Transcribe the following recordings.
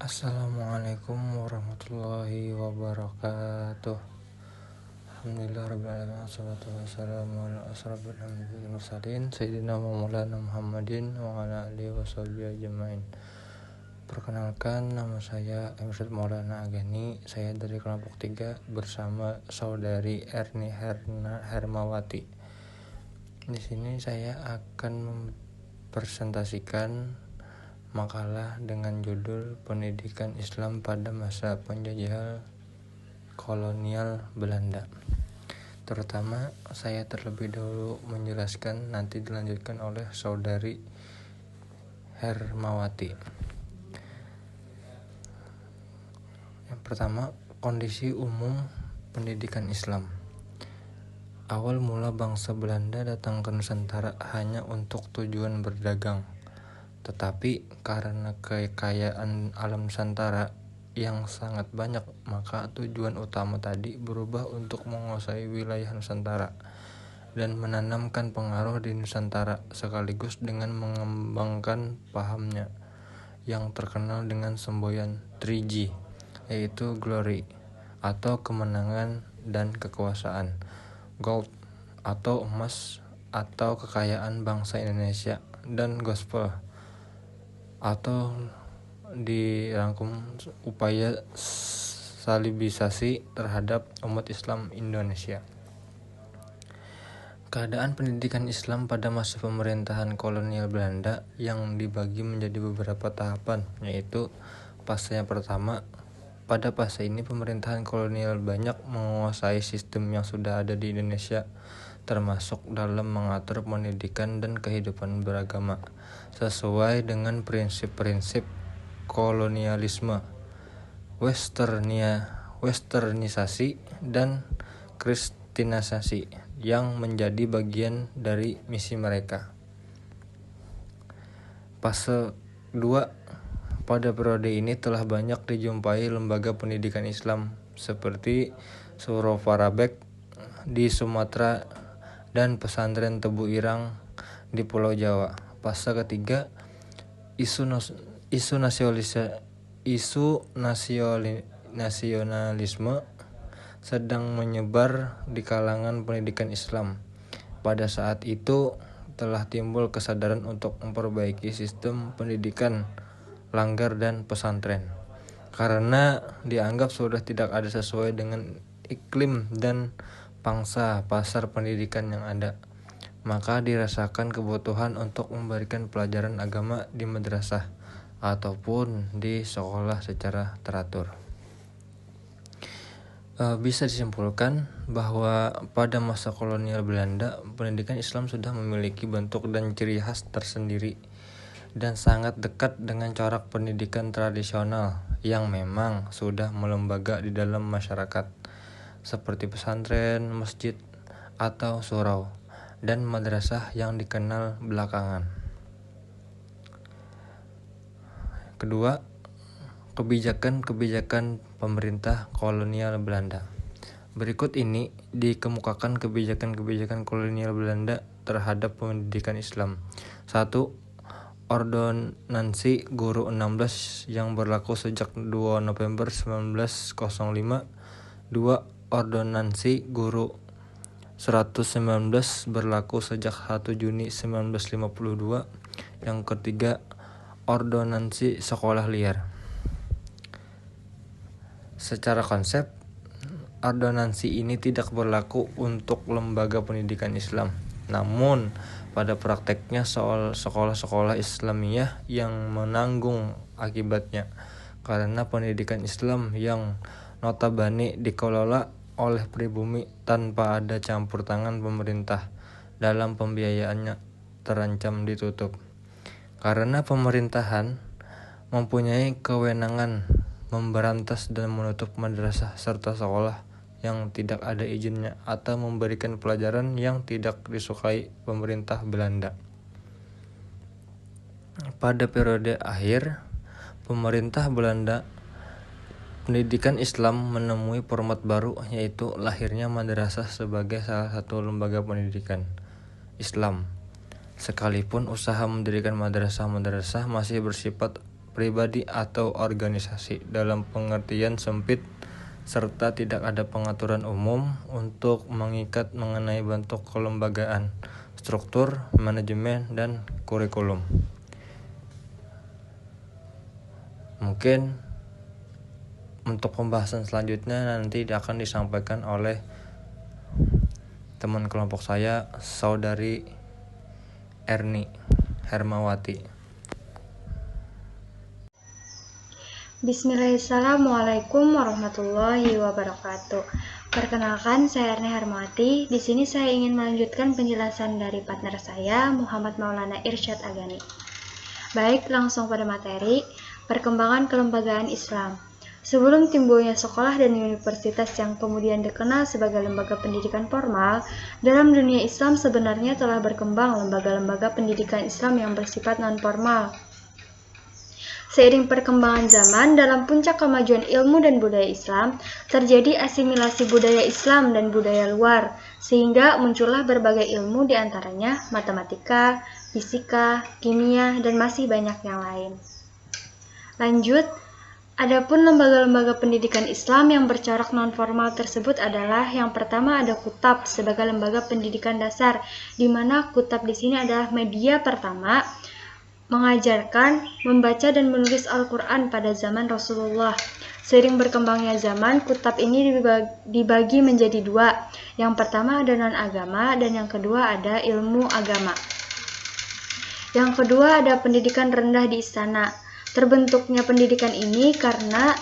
Assalamualaikum warahmatullahi wabarakatuh. Alhamdulillahirabbil alamin, wassalatu wassalamu ala asrofil anbiya'i wal mursalin sayyidina wa maulana Muhammadin wa ala alihi washabbihi ajmain. Perkenalkan, nama saya Emsyad Maulana Agani. Saya dari kelompok 3 bersama saudari Erni Hermawati. Di sini saya akan mempresentasikan makalah dengan judul Pendidikan Islam pada Masa Penjajahan Kolonial Belanda. Terutama saya terlebih dahulu menjelaskan, nanti dilanjutkan oleh saudari Hermawati. Yang pertama, kondisi umum pendidikan Islam. Awal mula bangsa Belanda datang ke Nusantara hanya untuk tujuan berdagang. Tetapi karena kekayaan alam Nusantara yang sangat banyak, maka tujuan utama tadi berubah untuk menguasai wilayah Nusantara dan menanamkan pengaruh di Nusantara, sekaligus dengan mengembangkan pahamnya yang terkenal dengan semboyan 3G, yaitu glory atau kemenangan dan kekuasaan, gold atau emas atau kekayaan bangsa Indonesia, dan gospel atau dirangkum upaya salibisasi terhadap umat Islam Indonesia. Keadaan pendidikan Islam pada masa pemerintahan kolonial Belanda yang dibagi menjadi beberapa tahapan, yaitu fase yang pertama. Pada fase ini pemerintahan kolonial banyak menguasai sistem yang sudah ada di Indonesia, termasuk dalam mengatur pendidikan dan kehidupan beragama sesuai dengan prinsip-prinsip kolonialisme, westernisasi, dan kristenisasi yang menjadi bagian dari misi mereka. Fase 2. Pada periode ini telah banyak dijumpai lembaga pendidikan Islam seperti Surau Farabek di Sumatera dan pesantren Tebu Irang di Pulau Jawa. Fase ketiga, isu nasionalisme sedang menyebar di kalangan pendidikan Islam. Pada saat itu telah timbul kesadaran untuk memperbaiki sistem pendidikan langgar dan pesantren, karena dianggap sudah tidak ada sesuai dengan iklim dan pangsa pasar pendidikan yang ada. Maka dirasakan kebutuhan untuk memberikan pelajaran agama di madrasah ataupun di sekolah secara teratur. Bisa disimpulkan bahwa pada masa kolonial Belanda, pendidikan Islam sudah memiliki bentuk dan ciri khas tersendiri dan sangat dekat dengan corak pendidikan tradisional yang memang sudah melembaga di dalam masyarakat, seperti pesantren, masjid, atau surau, dan madrasah yang dikenal belakangan. Kedua, kebijakan pemerintah kolonial Belanda. Berikut ini dikemukakan kebijakan kolonial Belanda terhadap pendidikan Islam. 1. Ordonansi Guru 16 yang berlaku sejak 2 November 1905. 2. Ordonansi Guru 119 berlaku sejak 1 Juni 1952. Yang ketiga, Ordonansi Sekolah Liar. Secara konsep, ordonansi ini tidak berlaku untuk lembaga pendidikan Islam. Namun, pada prakteknya sekolah-sekolah Islamiyah yang menanggung akibatnya, karena pendidikan Islam yang notabene dikelola oleh pribumi tanpa ada campur tangan pemerintah dalam pembiayaannya terancam ditutup. Karena pemerintahan mempunyai kewenangan memberantas dan menutup madrasah serta sekolah yang tidak ada izinnya atau memberikan pelajaran yang tidak disukai pemerintah Belanda. Pada periode akhir pemerintah Belanda, pendidikan Islam menemui format baru, yaitu lahirnya madrasah sebagai salah satu lembaga pendidikan Islam. Sekalipun usaha mendirikan madrasah masih bersifat pribadi atau organisasi dalam pengertian sempit, serta tidak ada pengaturan umum untuk mengikat mengenai bentuk kelembagaan, struktur, manajemen, dan kurikulum. Mungkin untuk pembahasan selanjutnya nanti akan disampaikan oleh teman kelompok saya, Saudari Erni Hermawati. Bismillahirrahmanirrahim warahmatullahi wabarakatuh. Perkenalkan, saya Erni Hermawati. Di sini saya ingin melanjutkan penjelasan dari partner saya, Muhammad Maulana Irsyad Agani. Baik, langsung pada materi, perkembangan kelembagaan Islam. Sebelum timbulnya sekolah dan universitas yang kemudian dikenal sebagai lembaga pendidikan formal, dalam dunia Islam sebenarnya telah berkembang lembaga-lembaga pendidikan Islam yang bersifat non-formal. Seiring perkembangan zaman, dalam puncak kemajuan ilmu dan budaya Islam, terjadi asimilasi budaya Islam dan budaya luar, sehingga muncullah berbagai ilmu diantaranya matematika, fisika, kimia, dan masih banyak yang lain. Lanjut, adapun lembaga-lembaga pendidikan Islam yang bercorak non-formal tersebut adalah yang pertama ada Kutab sebagai lembaga pendidikan dasar, di mana Kutab di sini adalah media pertama mengajarkan, membaca dan menulis Al-Quran pada zaman Rasulullah. Seiring berkembangnya zaman, Kutab ini dibagi menjadi dua. Yang pertama ada non-agama dan yang kedua ada ilmu agama. Yang kedua ada pendidikan rendah di istana. Terbentuknya pendidikan ini karena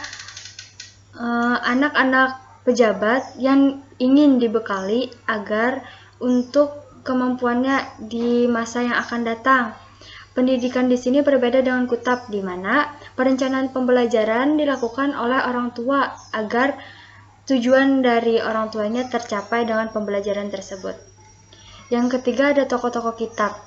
anak-anak pejabat yang ingin dibekali agar untuk kemampuannya di masa yang akan datang. Pendidikan di sini berbeda dengan Kutab, di mana perencanaan pembelajaran dilakukan oleh orang tua agar tujuan dari orang tuanya tercapai dengan pembelajaran tersebut. Yang ketiga ada toko-toko kitab.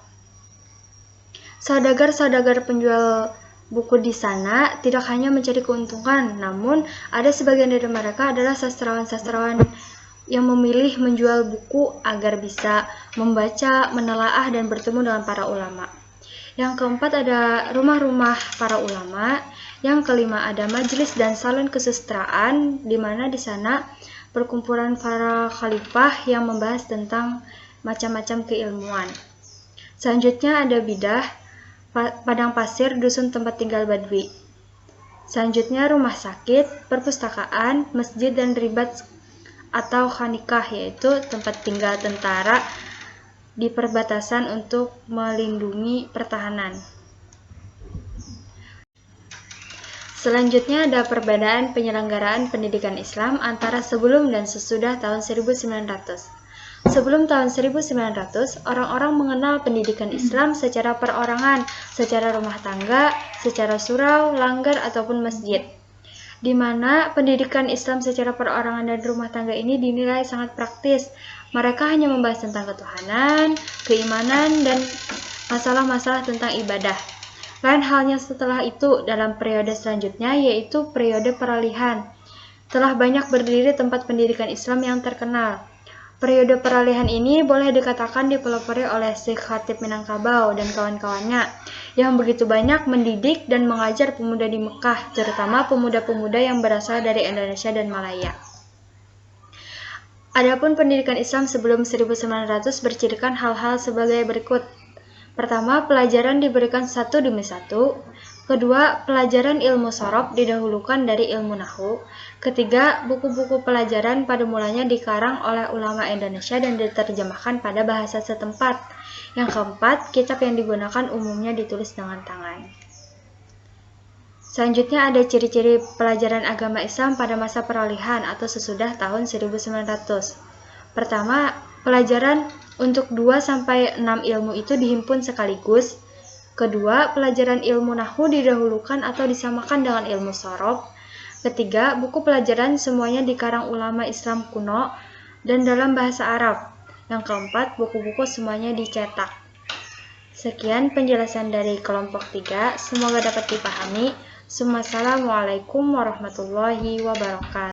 Saudagar-saudagar penjual buku di sana tidak hanya mencari keuntungan, namun ada sebagian dari mereka adalah sastrawan-sastrawan yang memilih menjual buku agar bisa membaca, menelaah, dan bertemu dengan para ulama. Yang keempat ada rumah-rumah para ulama. Yang kelima ada majelis dan salon kesusastraan, di mana di sana perkumpulan para khalifah yang membahas tentang macam-macam keilmuan. Selanjutnya ada bidah, padang pasir, dusun tempat tinggal badui. Selanjutnya rumah sakit, perpustakaan, masjid, dan ribat atau khanikah, yaitu tempat tinggal tentara di perbatasan untuk melindungi pertahanan. Selanjutnya ada perbedaan penyelenggaraan pendidikan Islam antara sebelum dan sesudah tahun 1900. Sebelum tahun 1900, orang-orang mengenal pendidikan Islam secara perorangan, secara rumah tangga, secara surau, langgar, ataupun masjid, di mana pendidikan Islam secara perorangan dan rumah tangga ini dinilai sangat praktis. Mereka hanya membahas tentang ketuhanan, keimanan, dan masalah-masalah tentang ibadah. Lain halnya setelah itu dalam periode selanjutnya, yaitu periode peralihan. Telah banyak berdiri tempat pendidikan Islam yang terkenal. Periode peralihan ini boleh dikatakan dipelopori oleh Syekh Khatib Minangkabau dan kawan-kawannya, yang begitu banyak mendidik dan mengajar pemuda di Mekah, terutama pemuda-pemuda yang berasal dari Indonesia dan Malaya. Adapun pendidikan Islam sebelum 1900 bercirikan hal-hal sebagai berikut. Pertama, pelajaran diberikan satu demi satu. Kedua, pelajaran ilmu sorof didahulukan dari ilmu nahwu. Ketiga, buku-buku pelajaran pada mulanya dikarang oleh ulama Indonesia dan diterjemahkan pada bahasa setempat. Yang keempat, kitab yang digunakan umumnya ditulis dengan tangan. Selanjutnya ada ciri-ciri pelajaran agama Islam pada masa peralihan atau sesudah tahun 1900. Pertama, pelajaran untuk 2-6 ilmu itu dihimpun sekaligus. Kedua, pelajaran ilmu nahwu didahulukan atau disamakan dengan ilmu sorof. Ketiga, buku pelajaran semuanya dikarang ulama Islam kuno dan dalam bahasa Arab. Yang keempat, buku-buku semuanya dicetak. Sekian penjelasan dari kelompok 3, semoga dapat dipahami. Assalamualaikum warahmatullahi wabarakatuh.